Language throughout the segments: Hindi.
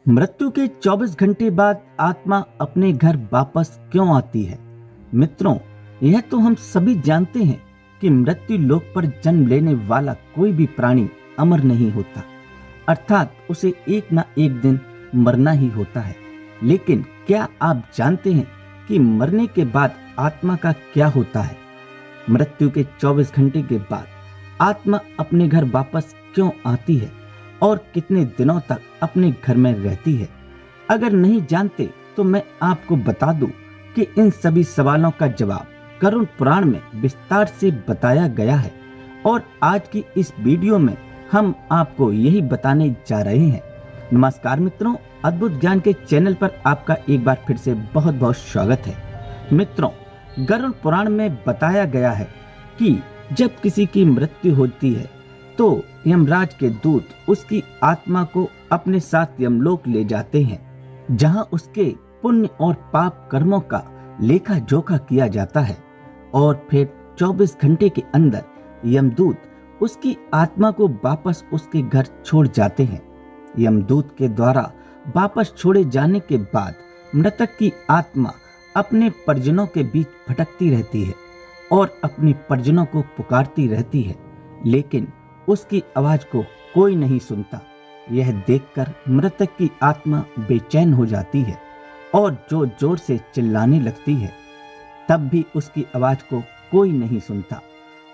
मृत्यु के 24 घंटे बाद आत्मा अपने घर वापस क्यों आती है? मित्रों, यह तो हम सभी जानते हैं कि मृत्यु लोक पर जन्म लेने वाला कोई भी प्राणी अमर नहीं होता, अर्थात उसे एक ना एक दिन मरना ही होता है। लेकिन क्या आप जानते हैं कि मरने के बाद आत्मा का क्या होता है? मृत्यु के 24 घंटे के बाद आत्मा अपने घर वापस क्यों आती है और कितने दिनों तक अपने घर में रहती है? अगर नहीं जानते तो मैं आपको बता दूं कि इन सभी सवालों का जवाब गरुड़ पुराण में विस्तार से बताया गया है और आज की इस वीडियो में हम आपको यही बताने जा रहे हैं। नमस्कार मित्रों, अद्भुत ज्ञान के चैनल पर आपका एक बार फिर से बहुत बहुत स्वागत है। मित्रों, गरुड़ पुराण में बताया गया है कि जब किसी की मृत्यु होती है तो यमराज के दूत उसकी आत्मा को अपने साथ यमलोक ले जाते हैं, जहां उसके पुण्य और पाप कर्मों का लेखा जोखा किया जाता है और फिर 24 घंटे के अंदर यमदूत उसकी आत्मा को वापस उसके घर छोड़ जाते हैं। यमदूत के द्वारा वापस छोड़े जाने के बाद मृतक की आत्मा अपने परिजनों के बीच भटकती रहती है और अपने परिजनों को पुकारती रहती है, लेकिन उसकी आवाज को कोई नहीं सुनता। यह देखकर मृतक की आत्मा बेचैन हो जाती है और जोर जोर से चिल्लाने लगती है, तब भी उसकी आवाज को कोई नहीं सुनता।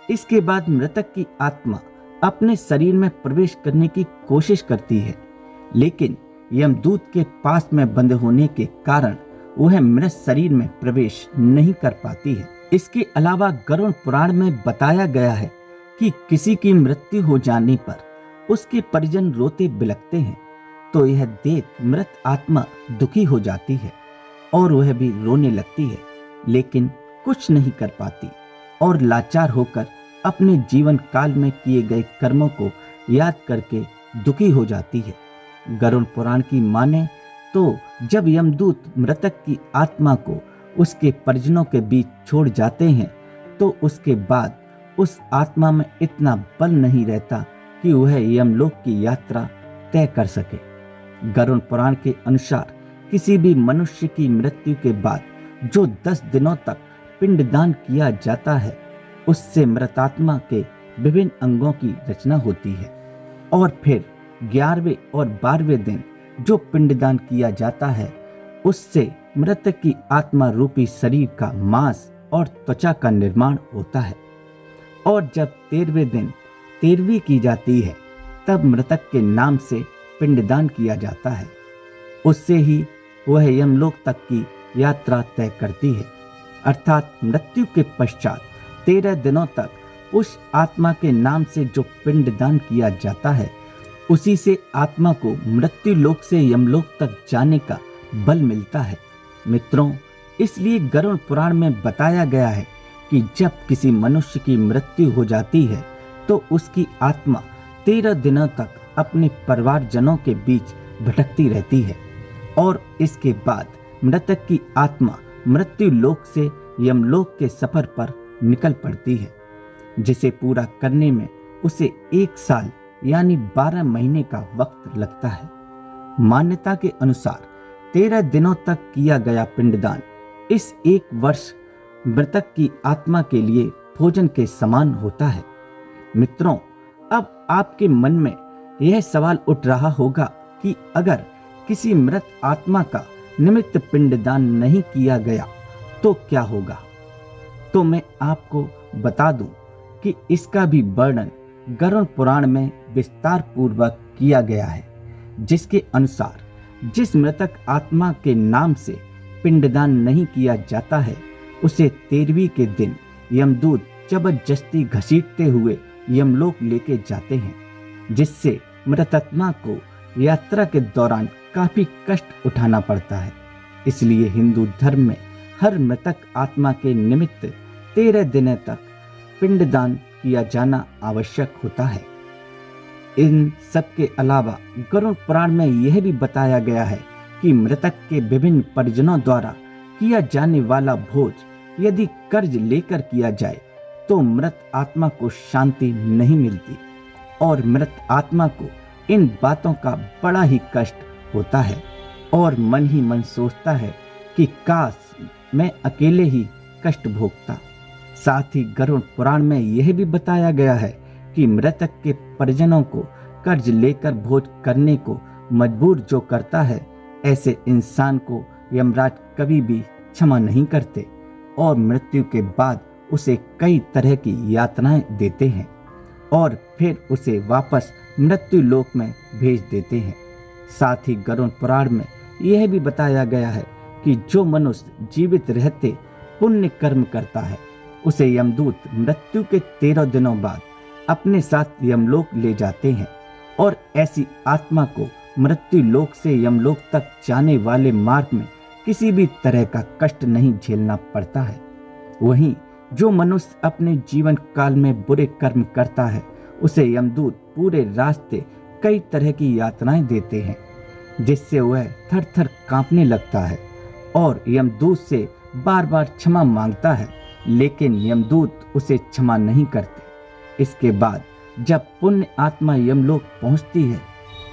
इसके बाद मृतक की आत्मा अपने शरीर में प्रवेश करने की कोशिश करती है, लेकिन यमदूत के पास में बंद होने के कारण वह मृत शरीर में प्रवेश नहीं कर पाती है। इसके अलावा गरुड़ पुराण में बताया गया है कि किसी की मृत्यु हो जाने पर उसके परिजन रोते बिलखते हैं, तो यह देख मृत आत्मा दुखी हो जाती है और वह भी रोने लगती है, लेकिन कुछ नहीं कर पाती और लाचार होकर अपने जीवन काल में किए गए कर्मों को याद करके दुखी हो जाती है। गरुड़ पुराण की माने तो जब यमदूत मृतक की आत्मा को उसके परिजनों के बीच छोड़ जाते हैं तो उसके बाद उस आत्मा में इतना बल नहीं रहता कि वह यमलोक की यात्रा तय कर सके। गरुड़ पुराण के अनुसार किसी भी मनुष्य की मृत्यु के बाद जो 10 दिनों तक पिंडदान किया जाता है, उससे मृतात्मा के विभिन्न अंगों की रचना होती है और फिर 11वें और 12वें दिन जो पिंडदान किया जाता है, उससे मृतक की आत्मा रूपी शरीर का मांस और त्वचा का निर्माण होता है और जब 13वें दिन 13वीं की जाती है, तब मृतक के नाम से पिंडदान किया जाता है। उससे ही वह यमलोक तक की यात्रा तय करती है, अर्थात मृत्यु के पश्चात 13 दिनों तक उस आत्मा के नाम से जो पिंडदान किया जाता है, उसी से आत्मा को मृत्यु लोक से यमलोक तक जाने का बल मिलता है। मित्रों, इसलिए गरुड़ पुराण में बताया गया है कि जब किसी मनुष्य की मृत्यु हो जाती है तो उसकी आत्मा 13 दिनों तक अपने परिवारजनों के बीच भटकती रहती है और इसके बाद मृतक की आत्मा मृत्यु लोक से यमलोक के सफर पर निकल पड़ती है, जिसे पूरा करने में उसे 1 साल यानी 12 महीने का वक्त लगता है। मान्यता के अनुसार 13 दिनों तक किया गया पिंडदान इस 1 वर्ष मृतक की आत्मा के लिए भोजन के समान होता है। मित्रों, अब आपके मन में यह सवाल उठ रहा होगा कि अगर किसी मृत आत्मा का निमित्त पिंडदान नहीं किया गया तो क्या होगा? तो मैं आपको बता दूं कि इसका भी वर्णन गरुड़ पुराण में विस्तार पूर्वक किया गया है, जिसके अनुसार जिस मृतक आत्मा के नाम से पिंडदान नहीं किया जाता है, उसे 13वीं के दिन यमदूत जबरदस्ती घसीटते हुए यमलोक लेके जाते हैं, जिससे मृतात्मा को यात्रा के दौरान काफी कष्ट उठाना पड़ता है। इसलिए हिंदू धर्म में हर मृतक आत्मा के निमित्त 13 दिनों तक पिंडदान किया जाना आवश्यक होता है। इन सब के अलावा गरुड़ पुराण में यह भी बताया गया है कि मृतक के विभिन्न परिजनों द्वारा किया जाने वाला भोज यदि कर्ज लेकर किया जाए तो मृत आत्मा को शांति नहीं मिलती और मृत आत्मा को इन बातों का बड़ा ही कष्ट होता है और मन ही मन सोचता है कि काश मैं अकेले ही कष्ट भोगता। साथ ही गरुड़ पुराण में यह भी बताया गया है कि मृतक के परिजनों को कर्ज लेकर भोज करने को मजबूर जो करता है, ऐसे इंसान को यमराज कभी भी क्षमा नहीं करते और मृत्यु के बाद उसे कई तरह की यातनाएं देते हैं और फिर उसे वापस मृत्यु लोक में भेज देते हैं। साथ ही गरुड़ पुराण में यह भी बताया गया है कि जो मनुष्य जीवित रहते पुण्य कर्म करता है, उसे यमदूत मृत्यु के 13 दिनों बाद अपने साथ यमलोक ले जाते हैं और ऐसी आत्मा को मृत्यु लोक से यमलोक तक जाने वाले मार्ग में किसी भी तरह का कष्ट नहीं झेलना पड़ता है। वहीं जो मनुष्य अपने जीवन काल में बुरे कर्म करता है, उसे यमदूत पूरे रास्ते कई तरह की यातनाएं देते हैं, जिससे वह थर थर कांपने लगता है और यमदूत से बार बार क्षमा मांगता है, लेकिन यमदूत उसे क्षमा नहीं करते। इसके बाद जब पुण्य आत्मा यमलोक पहुंचती है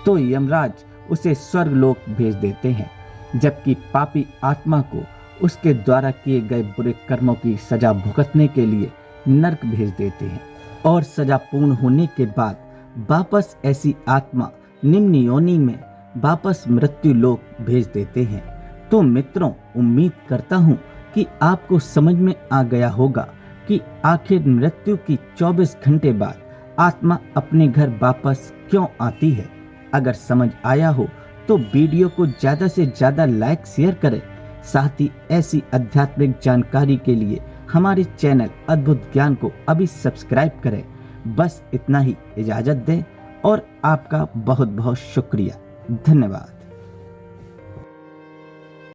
तो यमराज उसे स्वर्गलोक भेज देते हैं, जबकि पापी आत्मा को उसके द्वारा किए गए बुरे कर्मों की सजा भुगतने के लिए नरक भेज देते हैं और सजा पूर्ण होने के बाद वापस ऐसी आत्मा निम्न योनि में वापस मृत्यु लोक भेज देते हैं। तो मित्रों, उम्मीद करता हूँ कि आपको समझ में आ गया होगा कि आखिर मृत्यु की 24 घंटे बाद आत्मा अपने घर वापस क्यों आती है। अगर समझ आया हो तो वीडियो को ज़्यादा से ज़्यादा लाइक शेयर करें। साथ ही ऐसी आध्यात्मिक जानकारी के लिए हमारे चैनल अद्भुत ज्ञान को अभी सब्सक्राइब करें। बस इतना ही, इजाज़त दें और आपका बहुत बहुत शुक्रिया। धन्यवाद।